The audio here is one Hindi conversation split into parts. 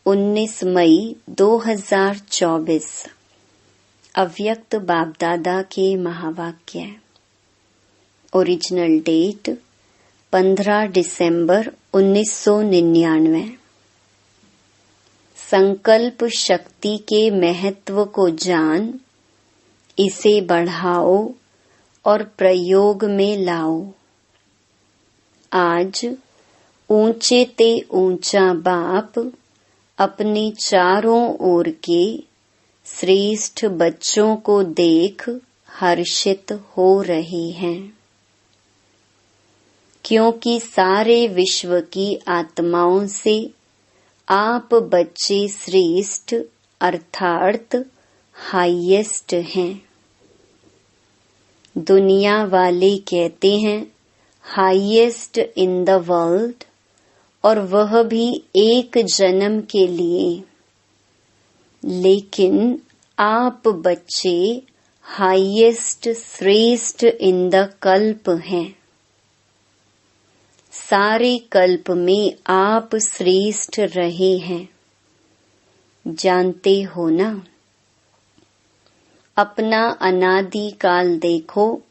19 मई 2024 अव्यक्त बापदादा के महावाक्य। ओरिजिनल डेट 15 दिसंबर 1999। संकल्प शक्ति के महत्व को जान, इसे बढ़ाओ और प्रयोग में लाओ। आज ऊंचे ते ऊंचा बाप अपने चारों ओर के श्रेष्ठ बच्चों को देख हर्षित हो रहे हैं, क्योंकि सारे विश्व की आत्माओं से आप बच्चे श्रेष्ठ अर्थात हाईएस्ट हैं। दुनिया वाले कहते हैं हाईएस्ट इन द वर्ल्ड, और वह भी एक जन्म के लिए, लेकिन आप बच्चे हाईएस्ट श्रेष्ठ इन द कल्प हैं। सारे कल्प में आप श्रेष्ठ रहे हैं, जानते हो ना। अपना अनादि काल देखो,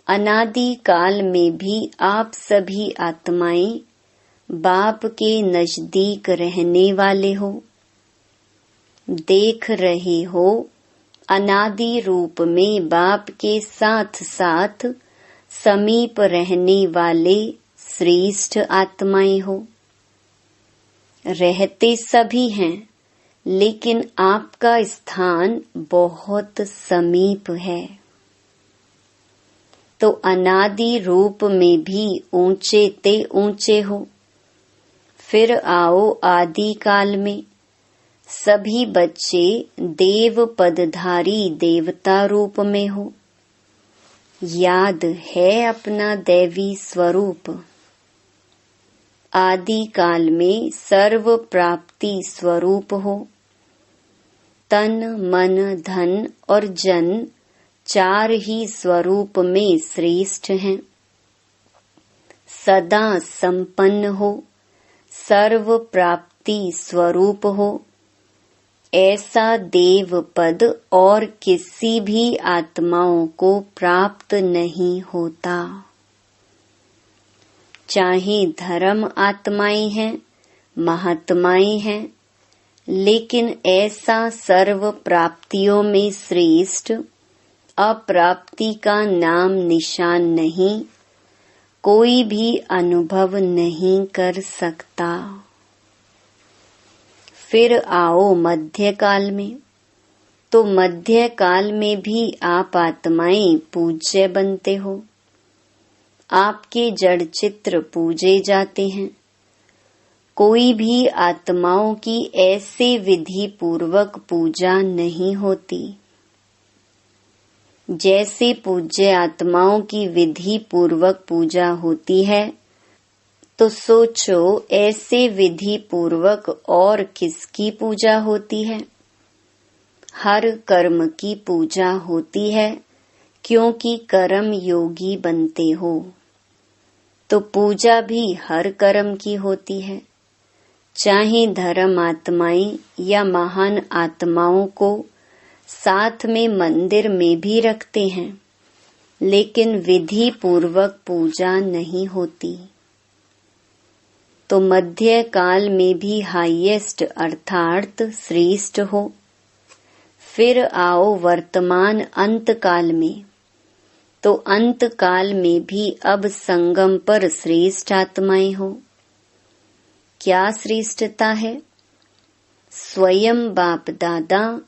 अनादि काल में भी आप सभी आत्माएं बाप के नजदीक रहने वाले हो। देख रहे हो अनादि रूप में बाप के साथ साथ समीप रहने वाले श्रेष्ठ आत्माएं हो। रहते सभी हैं, लेकिन आपका स्थान बहुत समीप है। तो अनादि रूप में भी ऊंचे ते ऊंचे हो। फिर आओ आदि काल में, सभी बच्चे देव पदधारी देवता रूप में हो। याद है अपना दैवी स्वरूप। आदि काल में सर्व प्राप्ति स्वरूप हो। तन मन धन और जन चार ही स्वरूप में श्रेष्ठ हैं। सदा संपन्न हो, सर्व प्राप्ति स्वरूप हो। ऐसा देव पद और किसी भी आत्माओं को प्राप्त नहीं होता। चाहे धर्म आत्माएं हैं, महात्माएं हैं, लेकिन ऐसा सर्व प्राप्तियों में श्रेष्ठ अप्राप्ति का नाम निशान नहीं, कोई भी अनुभव नहीं कर सकता। फिर आओ मध्य काल में, तो मध्य काल में भी आप आत्माएं पूज्य बनते हो। आपके जड़ चित्र पूजे जाते हैं। कोई भी आत्माओं की ऐसे विधि पूर्वक पूजा नहीं होती। जैसे पूज्य आत्माओं की विधि पूर्वक पूजा होती है, तो सोचो ऐसे विधि पूर्वक और किसकी पूजा होती है? हर कर्म की पूजा होती है, क्योंकि कर्म योगी बनते हो। तो पूजा भी हर कर्म की होती है। चाहे धर्म आत्माएं या महान आत्माओं को साथ में मंदिर में भी रखते हैं, लेकिन विधि पूर्वक पूजा नहीं होती। तो मध्य काल में भी हाईएस्ट अर्थात श्रेष्ठ हो। फिर आओ वर्तमान अंत काल में, तो अंत काल में भी अब संगम पर श्रेष्ठ आत्माएं हो। क्या श्रेष्ठता है? स्वयं बाप दादा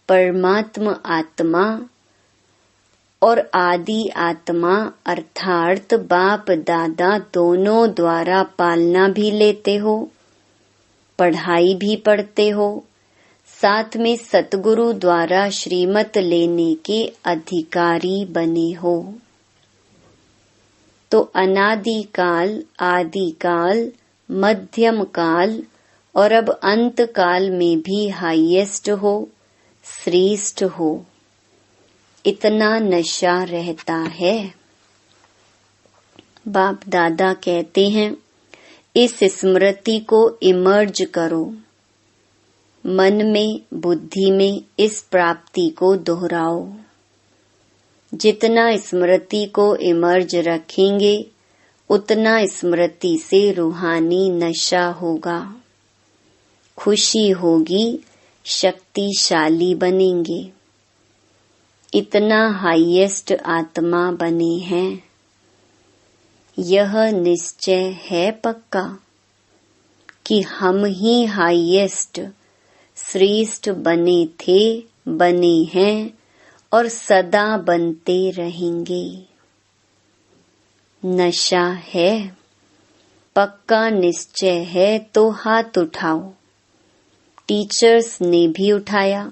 परमात्मा आत्मा और आदि आत्मा अर्थात बाप दादा दोनों द्वारा पालना भी लेते हो, पढ़ाई भी पढ़ते हो, साथ में सतगुरु द्वारा श्रीमत लेने के अधिकारी बने हो। तो अनादि काल, आदि काल, मध्यम काल और अब अंत काल में भी हाईएस्ट हो, श्रेष्ठ हो। इतना नशा रहता है। बाप दादा कहते हैं, इस स्मृति को इमर्ज करो। मन में, बुद्धि में इस प्राप्ति को दोहराओ। जितना स्मृति को इमर्ज रखेंगे उतना स्मृति से रूहानी नशा होगा, खुशी होगी, शक्तिशाली बनेंगे। इतना हाईएस्ट आत्मा बने हैं, यह निश्चय है पक्का कि हम ही हाईएस्ट श्रेष्ठ बने थे, बने हैं और सदा बनते रहेंगे। नशा है, पक्का निश्चय है तो हाथ उठाओ। टीचर्स ने भी उठाया।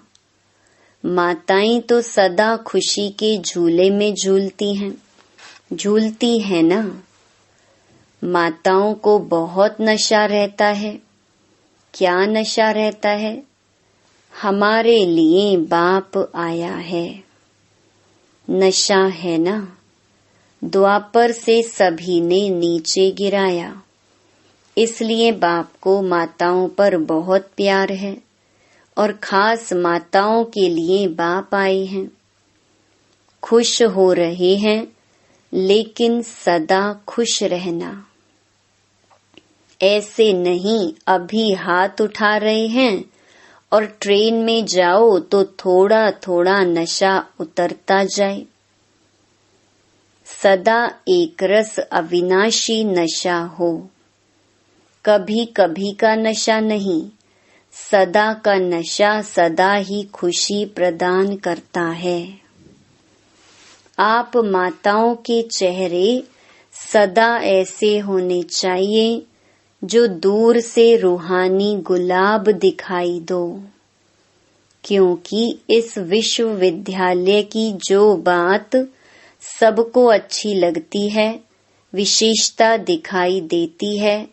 माताएं तो सदा खुशी के झूले में झूलती हैं ना। माताओं को बहुत नशा रहता है। क्या नशा रहता है? हमारे लिए बाप आया है। नशा है ना। द्वापर से सभी ने नीचे गिराया, इसलिए बाप को माताओं पर बहुत प्यार है और खास माताओं के लिए बाप आए हैं। खुश हो रहे हैं, लेकिन सदा खुश रहना। ऐसे नहीं अभी हाथ उठा रहे हैं और ट्रेन में जाओ तो थोड़ा थोड़ा नशा उतरता जाए। सदा एक रस अविनाशी नशा हो, कभी कभी का नशा नहीं। सदा का नशा सदा ही खुशी प्रदान करता है। आप माताओं के चेहरे सदा ऐसे होने चाहिए जो दूर से रूहानी गुलाब दिखाई दो, क्योंकि इस विश्वविद्यालय की जो बात सबको अच्छी लगती है, विशेषता दिखाई देती है,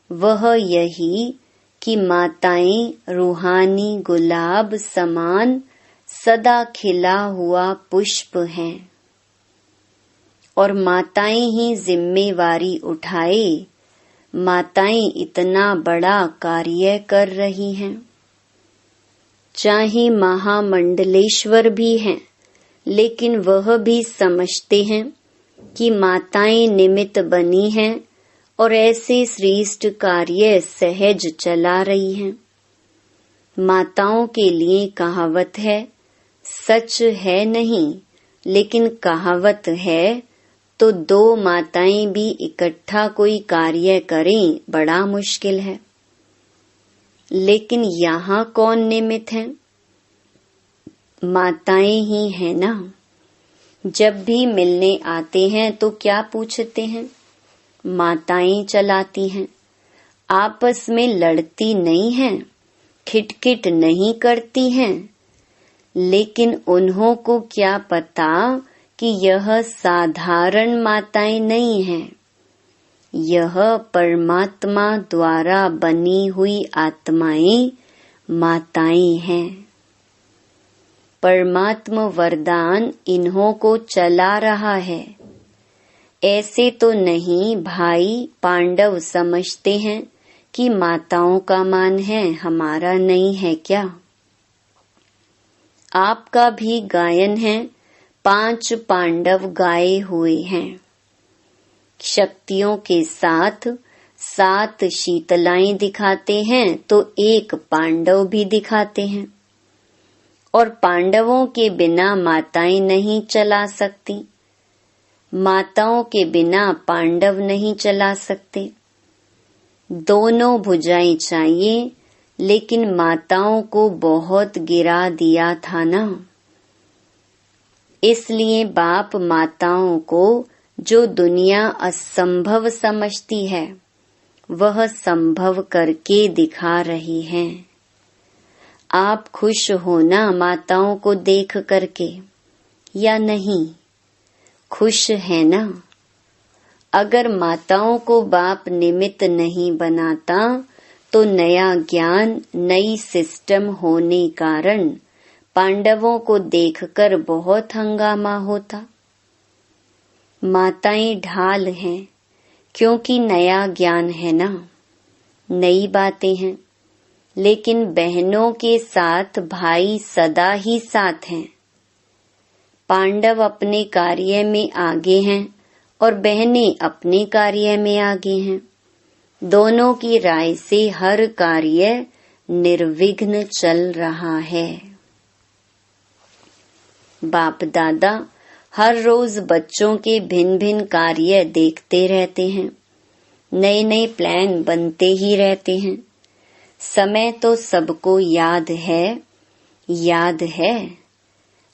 वह यही कि माताएं रूहानी गुलाब समान सदा खिला हुआ पुष्प हैं और माताएं ही जिम्मेवारी उठाए। माताएं इतना बड़ा कार्य कर रही हैं। चाहे महामंडलेश्वर भी हैं, लेकिन वह भी समझते हैं कि माताएं निमित्त बनी हैं और ऐसे श्रेष्ठ कार्य सहज चला रही हैं। माताओं के लिए कहावत है, सच है नहीं, लेकिन कहावत है, तो दो माताएं भी इकट्ठा कोई कार्य करें बड़ा मुश्किल है। लेकिन यहाँ कौन निमित्त है? माताएं ही है ना। जब भी मिलने आते हैं तो क्या पूछते हैं? माताएं चलाती हैं। आपस में लड़ती नहीं हैं, खिटखिट नहीं करती हैं। लेकिन उन्हों को क्या पता कि यह साधारण माताएं नहीं हैं। यह परमात्मा द्वारा बनी हुई आत्माएं माताएं हैं। परमात्मा वरदान इन्हों को चला रहा है। ऐसे तो नहीं भाई पांडव समझते हैं कि माताओं का मान है, हमारा नहीं है क्या? आपका भी गायन है, 5 पांडव गाए हुए हैं। शक्तियों के साथ 7 शीतलाएं दिखाते हैं तो 1 पांडव भी दिखाते हैं। और पांडवों के बिना माताएं नहीं चला सकती, माताओं के बिना पांडव नहीं चला सकते। दोनों भुजाएं चाहिए, लेकिन माताओं को बहुत गिरा दिया था ना। इसलिए बाप माताओं को जो दुनिया असंभव समझती है, वह संभव करके दिखा रही हैं। आप खुश होना माताओं को देख करके या नहीं? खुश है ना? अगर माताओं को बाप निमित्त नहीं बनाता तो नया ज्ञान, नई सिस्टम होने कारण पांडवों को देखकर बहुत हंगामा होता। माताएं ढाल हैं, क्योंकि नया ज्ञान है ना, नई बातें हैं। लेकिन बहनों के साथ भाई सदा ही साथ हैं। पांडव अपने कार्य में आगे हैं और बहनें अपने कार्य में आगे हैं। दोनों की राय से हर कार्य निर्विघ्न चल रहा है। बाप दादा हर रोज बच्चों के भिन्न भिन्न कार्य देखते रहते हैं। नए नए प्लान बनते ही रहते हैं। समय तो सबको याद है।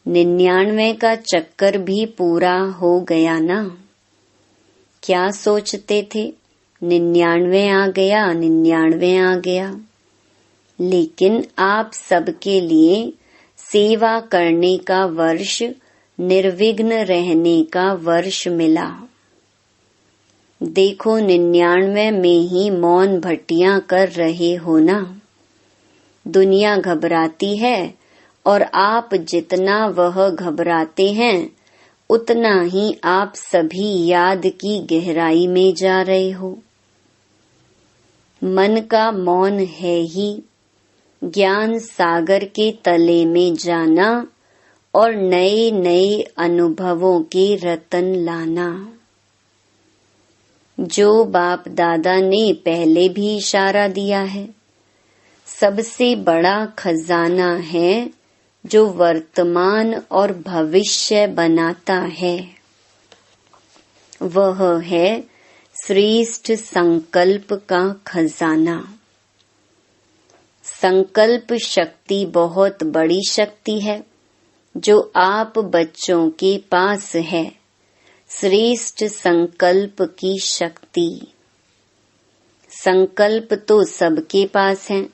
99 का चक्कर भी पूरा हो गया ना। क्या सोचते थे 99 आ गया, लेकिन आप सबके लिए सेवा करने का वर्ष, निर्विघ्न रहने का वर्ष मिला। देखो 99 में ही मौन भट्टियां कर रहे हो ना। दुनिया घबराती है और आप जितना वह घबराते हैं उतना ही आप सभी याद की गहराई में जा रहे हो। मन का मौन है ही ज्ञान सागर के तले में जाना और नए नए अनुभवों के रतन लाना। जो बाप दादा ने पहले भी इशारा दिया है, सबसे बड़ा खजाना है जो वर्तमान और भविष्य बनाता है। वह है श्रेष्ठ संकल्प का खजाना। संकल्प शक्ति बहुत बड़ी शक्ति है जो आप बच्चों के पास है। श्रेष्ठ संकल्प की शक्ति। संकल्प तो सबके पास है,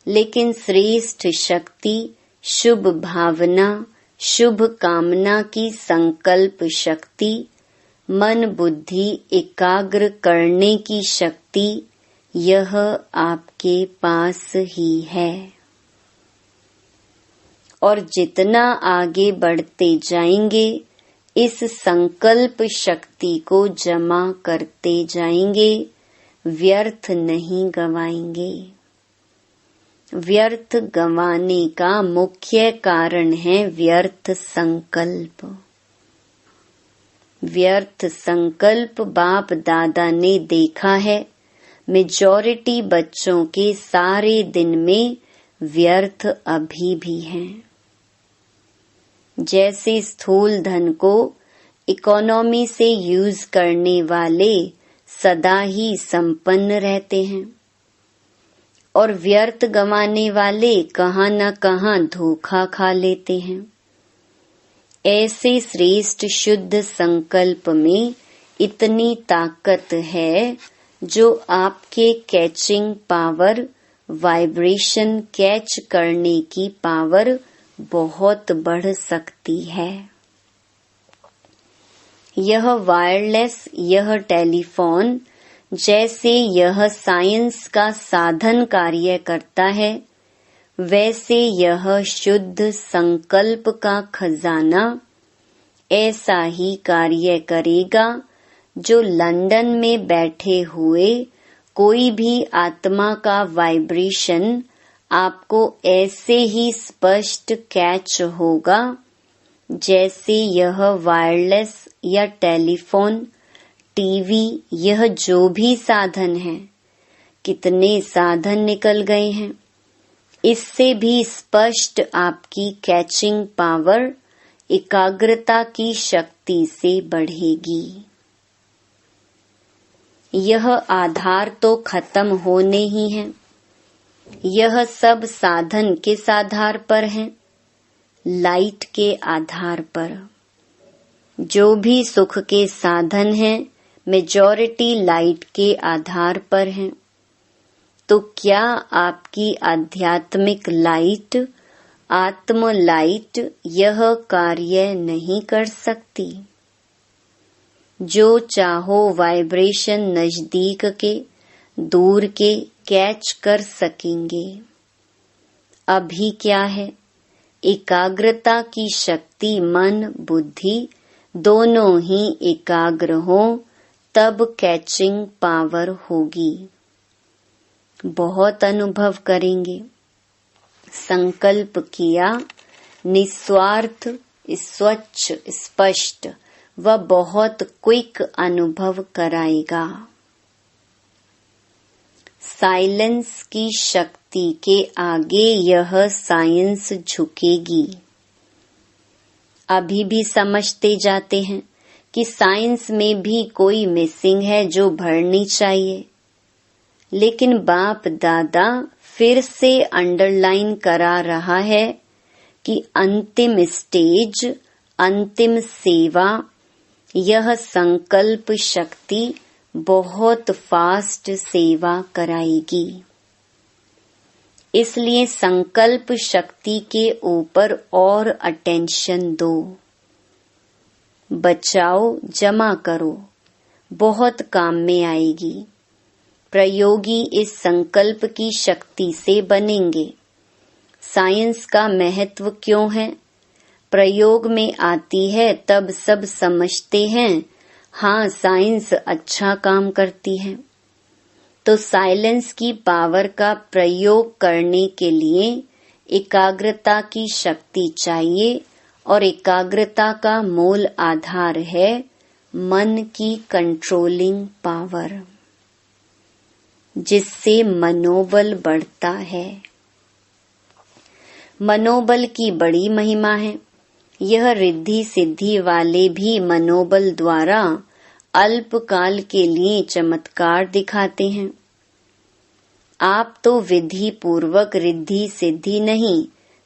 लेकिन श्रेष्ठ शक्ति शुभ भावना, शुभ कामना की संकल्प शक्ति, मन बुद्धि एकाग्र करने की शक्ति, यह आपके पास ही है। और जितना आगे बढ़ते जाएंगे, इस संकल्प शक्ति को जमा करते जाएंगे, व्यर्थ नहीं गवाएंगे। व्यर्थ गंवाने का मुख्य कारण है व्यर्थ संकल्प। व्यर्थ संकल्प बाप दादा ने देखा है। मेजॉरिटी बच्चों के सारे दिन में व्यर्थ अभी भी हैं। जैसे स्थूल धन को इकोनॉमी से यूज करने वाले सदा ही संपन्न रहते हैं और व्यर्थ गंवाने वाले कहाँ न कहाँ धोखा खा लेते हैं। ऐसे श्रेष्ठ शुद्ध संकल्प में इतनी ताकत है जो आपके कैचिंग पावर, वाइब्रेशन कैच करने की पावर बहुत बढ़ सकती है। यह वायरलेस, यह टेलीफोन जैसे यह साइंस का साधन कार्य करता है, वैसे यह शुद्ध संकल्प का खजाना ऐसा ही कार्य करेगा जो लंदन में बैठे हुए कोई भी आत्मा का वाइब्रेशन आपको ऐसे ही स्पष्ट कैच होगा जैसे यह वायरलेस या टेलीफोन, टीवी, यह जो भी साधन है। कितने साधन निकल गए हैं, इससे भी स्पष्ट आपकी कैचिंग पावर एकाग्रता की शक्ति से बढ़ेगी। यह आधार तो खत्म होने ही है। यह सब साधन किस आधार पर है? लाइट के आधार पर। जो भी सुख के साधन हैं, मेजॉरिटी लाइट के आधार पर हैं। तो क्या आपकी आध्यात्मिक लाइट, आत्म लाइट यह कार्य नहीं कर सकती? जो चाहो वाइब्रेशन नजदीक के, दूर के कैच कर सकेंगे। अभी क्या है? एकाग्रता की शक्ति, मन बुद्धि दोनों ही एकाग्र हो तब कैचिंग पावर होगी। बहुत अनुभव करेंगे। संकल्प किया, निस्वार्थ, स्वच्छ, स्पष्ट व बहुत क्विक अनुभव कराएगा। साइलेंस की शक्ति के आगे यह साइंस झुकेगी। अभी भी समझते जाते हैं कि साइंस में भी कोई मिसिंग है जो भरनी चाहिए, लेकिन बाप दादा फिर से अंडरलाइन करा रहा है कि अंतिम स्टेज, अंतिम सेवा, यह संकल्प शक्ति बहुत फास्ट सेवा कराएगी। इसलिए संकल्प शक्ति के ऊपर और अटेंशन दो। बचाओ, जमा करो, बहुत काम में आएगी। प्रयोगी इस संकल्प की शक्ति से बनेंगे। साइंस का महत्व क्यों है? प्रयोग में आती है तब सब समझते हैं, हाँ साइंस अच्छा काम करती है। तो साइलेंस की पावर का प्रयोग करने के लिए एकाग्रता की शक्ति चाहिए, और एकाग्रता का मूल आधार है मन की कंट्रोलिंग पावर, जिससे मनोबल बढ़ता है। मनोबल की बड़ी महिमा है। यह रिद्धि सिद्धि वाले भी मनोबल द्वारा अल्पकाल के लिए चमत्कार दिखाते हैं। आप तो विधि पूर्वक रिद्धि सिद्धि नहीं,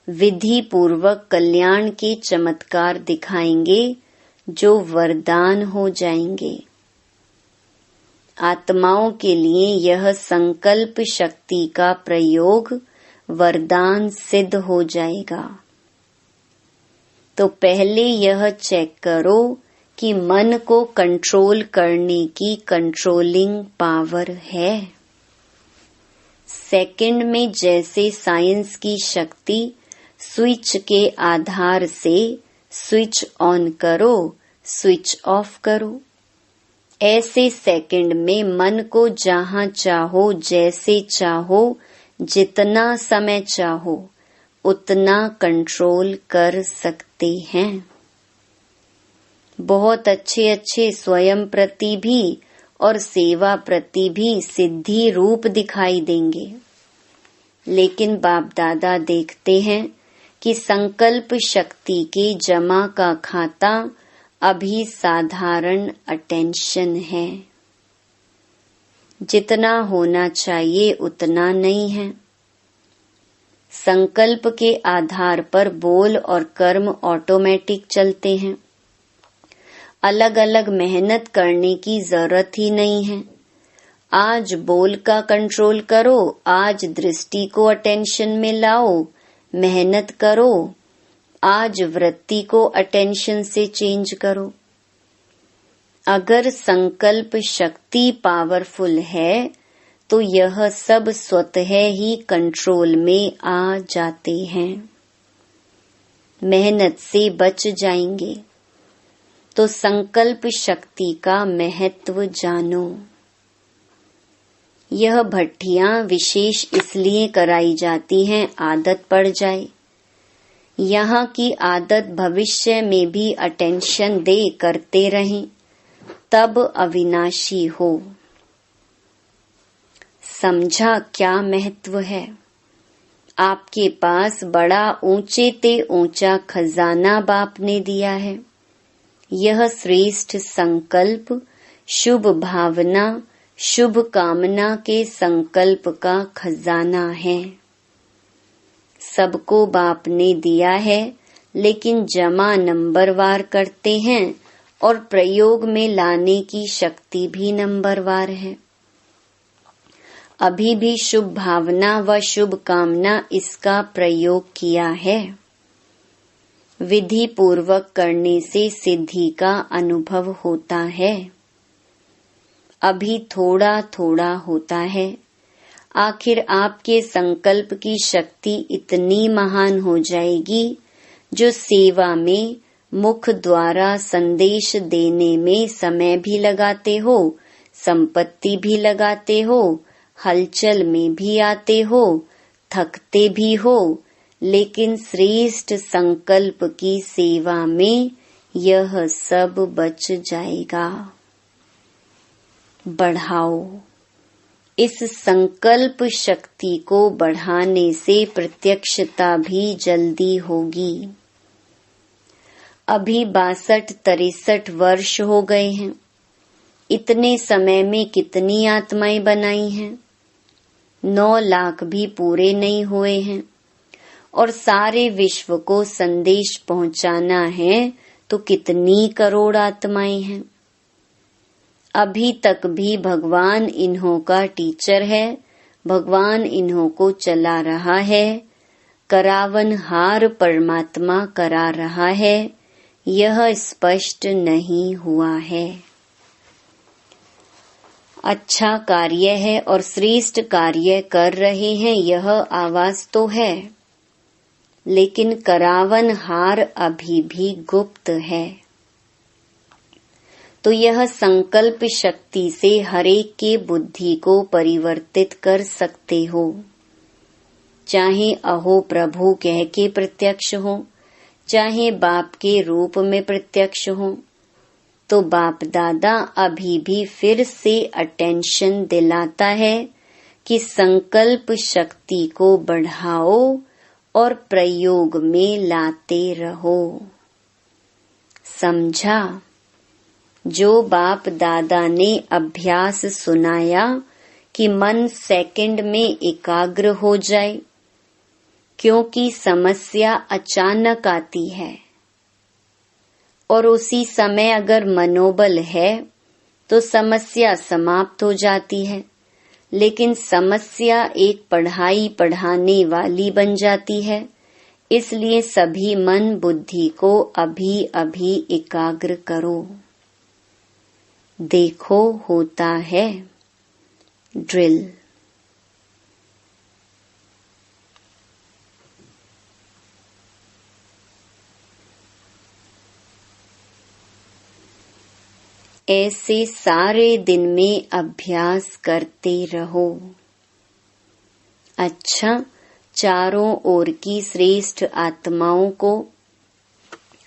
विधि पूर्वक कल्याण के चमत्कार दिखाएंगे जो वरदान हो जाएंगे। आत्माओं के लिए यह संकल्प शक्ति का प्रयोग वरदान सिद्ध हो जाएगा। तो पहले यह चेक करो कि मन को कंट्रोल करने की कंट्रोलिंग पावर है। सेकंड में जैसे साइंस की शक्ति स्विच के आधार से स्विच ऑन करो, स्विच ऑफ करो, ऐसे सेकंड में मन को जहां चाहो, जैसे चाहो, जितना समय चाहो उतना कंट्रोल कर सकते हैं। बहुत अच्छे अच्छे स्वयं प्रति भी और सेवा प्रति भी सिद्धि रूप दिखाई देंगे, लेकिन बाप दादा देखते हैं कि संकल्प शक्ति के जमा का खाता अभी साधारण अटेंशन है। जितना होना चाहिए उतना नहीं है। संकल्प के आधार पर बोल और कर्म ऑटोमेटिक चलते हैं। अलग अलग मेहनत करने की जरूरत ही नहीं है। आज बोल का कंट्रोल करो, आज दृष्टि को अटेंशन में लाओ, मेहनत करो, आज वृत्ति को अटेंशन से चेंज करो। अगर संकल्प शक्ति पावरफुल है तो यह सब स्वतः ही कंट्रोल में आ जाते हैं, मेहनत से बच जाएंगे। तो संकल्प शक्ति का महत्व जानो। यह भट्टियां विशेष इसलिए कराई जाती हैं आदत पड़ जाए। यहाँ की आदत भविष्य में भी अटेंशन दे करते रहें, तब अविनाशी हो। समझा क्या महत्व है? आपके पास बड़ा ऊंचे ते ऊंचा खजाना बाप ने दिया है। यह श्रेष्ठ संकल्प, शुभ भावना, शुभ कामना के संकल्प का खजाना है। सबको बाप ने दिया है, लेकिन जमा नंबरवार करते हैं और प्रयोग में लाने की शक्ति भी नंबरवार है। अभी भी शुभ भावना व शुभ कामना इसका प्रयोग किया है। विधि पूर्वक करने से सिद्धि का अनुभव होता है। अभी थोड़ा थोड़ा होता है। आखिर आपके संकल्प की शक्ति इतनी महान हो जाएगी जो सेवा में मुख द्वारा संदेश देने में समय भी लगाते हो, संपत्ति भी लगाते हो, हलचल में भी आते हो, थकते भी हो, लेकिन श्रेष्ठ संकल्प की सेवा में यह सब बच जाएगा। बढ़ाओ। इस संकल्प शक्ति को बढ़ाने से प्रत्यक्षता भी जल्दी होगी। अभी 62-63 वर्ष हो गए हैं। इतने समय में कितनी आत्माएं बनाई हैं? 9 लाख भी पूरे नहीं हुए हैं और सारे विश्व को संदेश पहुंचाना है तो कितनी करोड़ आत्माएं हैं। अभी तक भी भगवान इन्हों का टीचर है, भगवान इन्हों को चला रहा है, करावनहार परमात्मा करा रहा है, यह स्पष्ट नहीं हुआ है। अच्छा कार्य है और श्रेष्ठ कार्य कर रहे हैं, यह आवाज तो है, लेकिन करावनहार अभी भी गुप्त है। तो यह संकल्प शक्ति से हरेक के बुद्धि को परिवर्तित कर सकते हो। चाहे अहो प्रभु कह के प्रत्यक्ष हो, चाहे बाप के रूप में प्रत्यक्ष हो, तो बाप दादा अभी भी फिर से अटेंशन दिलाता है कि संकल्प शक्ति को बढ़ाओ और प्रयोग में लाते रहो। समझा? जो बाप दादा ने अभ्यास सुनाया कि मन सेकंड में एकाग्र हो जाए, क्योंकि समस्या अचानक आती है और उसी समय अगर मनोबल है तो समस्या समाप्त हो जाती है, लेकिन समस्या एक पढ़ाई पढ़ाने वाली बन जाती है। इसलिए सभी मन बुद्धि को अभी अभी एकाग्र करो। देखो होता है ड्रिल। ऐसे सारे दिन में अभ्यास करते रहो। अच्छा, चारों ओर की श्रेष्ठ आत्माओं को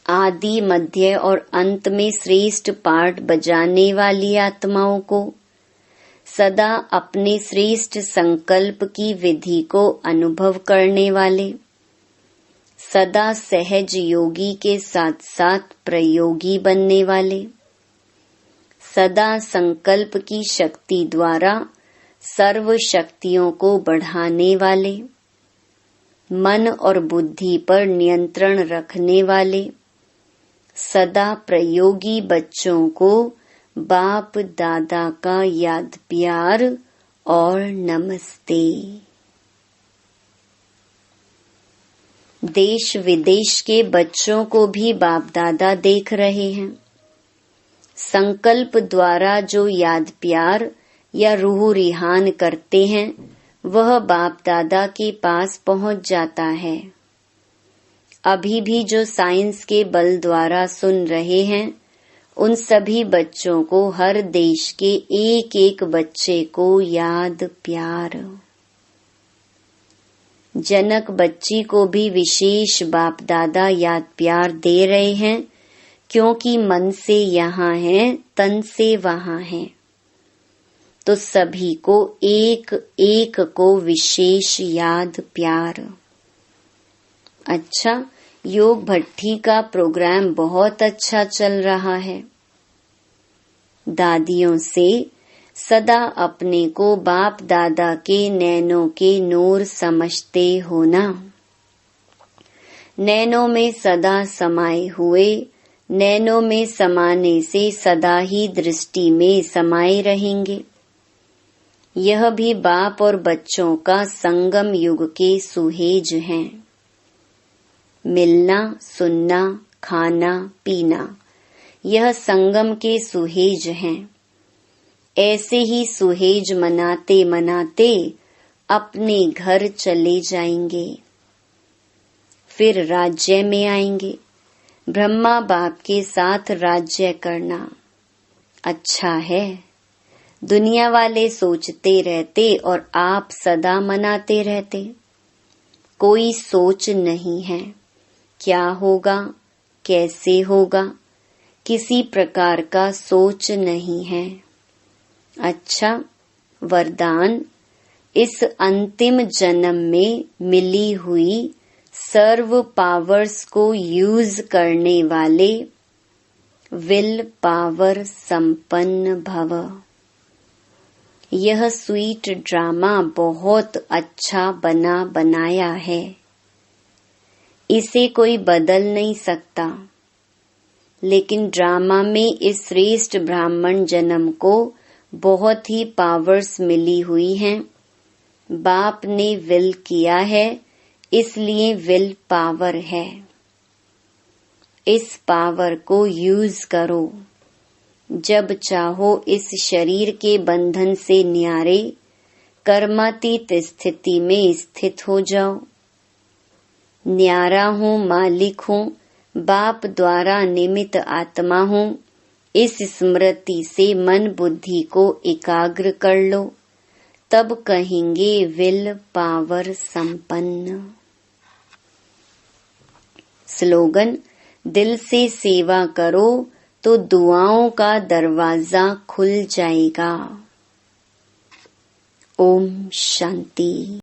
आदि मध्य और अंत में श्रेष्ठ पाठ बजाने वाली आत्माओं को सदा अपने श्रेष्ठ संकल्प की विधि को अनुभव करने वाले, सदा सहज योगी के साथ साथ प्रयोगी बनने वाले, सदा संकल्प की शक्ति द्वारा सर्व शक्तियों को बढ़ाने वाले, मन और बुद्धि पर नियंत्रण रखने वाले, सदा प्रयोगी बच्चों को बाप दादा का याद प्यार और नमस्ते। देश विदेश के बच्चों को भी बाप दादा देख रहे हैं। संकल्प द्वारा जो याद प्यार या रूह रिहान करते हैं वह बाप दादा के पास पहुंच जाता है। अभी भी जो साइंस के बल द्वारा सुन रहे हैं उन सभी बच्चों को, हर देश के एक एक बच्चे को याद प्यार। जनक बच्ची को भी विशेष बाप दादा याद प्यार दे रहे हैं, क्योंकि मन से यहाँ है, तन से वहाँ है। तो सभी को एक एक को विशेष याद प्यार। अच्छा, योग भट्ठी का प्रोग्राम बहुत अच्छा चल रहा है। दादियों से सदा अपने को बाप दादा के नैनों के नूर समझते हो ना। नैनों में सदा समाये हुए, नैनों में समाने से सदा ही दृष्टि में समाये रहेंगे। यह भी बाप और बच्चों का संगम युग के सुहेज हैं। मिलना, सुनना, खाना, पीना, यह संगम के सुहेज हैं। ऐसे ही सुहेज मनाते मनाते अपने घर चले जाएंगे, फिर राज्य में आएंगे। ब्रह्मा बाप के साथ राज्य करना अच्छा है। दुनिया वाले सोचते रहते और आप सदा मनाते रहते। कोई सोच नहीं है। क्या होगा, कैसे होगा, किसी प्रकार का सोच नहीं है। अच्छा, वरदान, इस अंतिम जन्म में मिली हुई सर्व पावर्स को यूज करने वाले विल पावर संपन्न भव। यह स्वीट ड्रामा बहुत अच्छा बनाया है। इसे कोई बदल नहीं सकता, लेकिन ड्रामा में इस श्रेष्ठ ब्राह्मण जन्म को बहुत ही पावर्स मिली हुई हैं। बाप ने विल किया है, इसलिए विल पावर है। इस पावर को यूज करो। जब चाहो इस शरीर के बंधन से न्यारे कर्मातीत स्थिति में स्थित हो जाओ। न्यारा हूँ, मालिक हूँ, बाप द्वारा निमित्त आत्मा हूँ, इस स्मृति से मन बुद्धि को एकाग्र कर लो, तब कहेंगे विल पावर संपन्न। स्लोगन, दिल से सेवा करो तो दुआओं का दरवाजा खुल जाएगा। ओम शांति।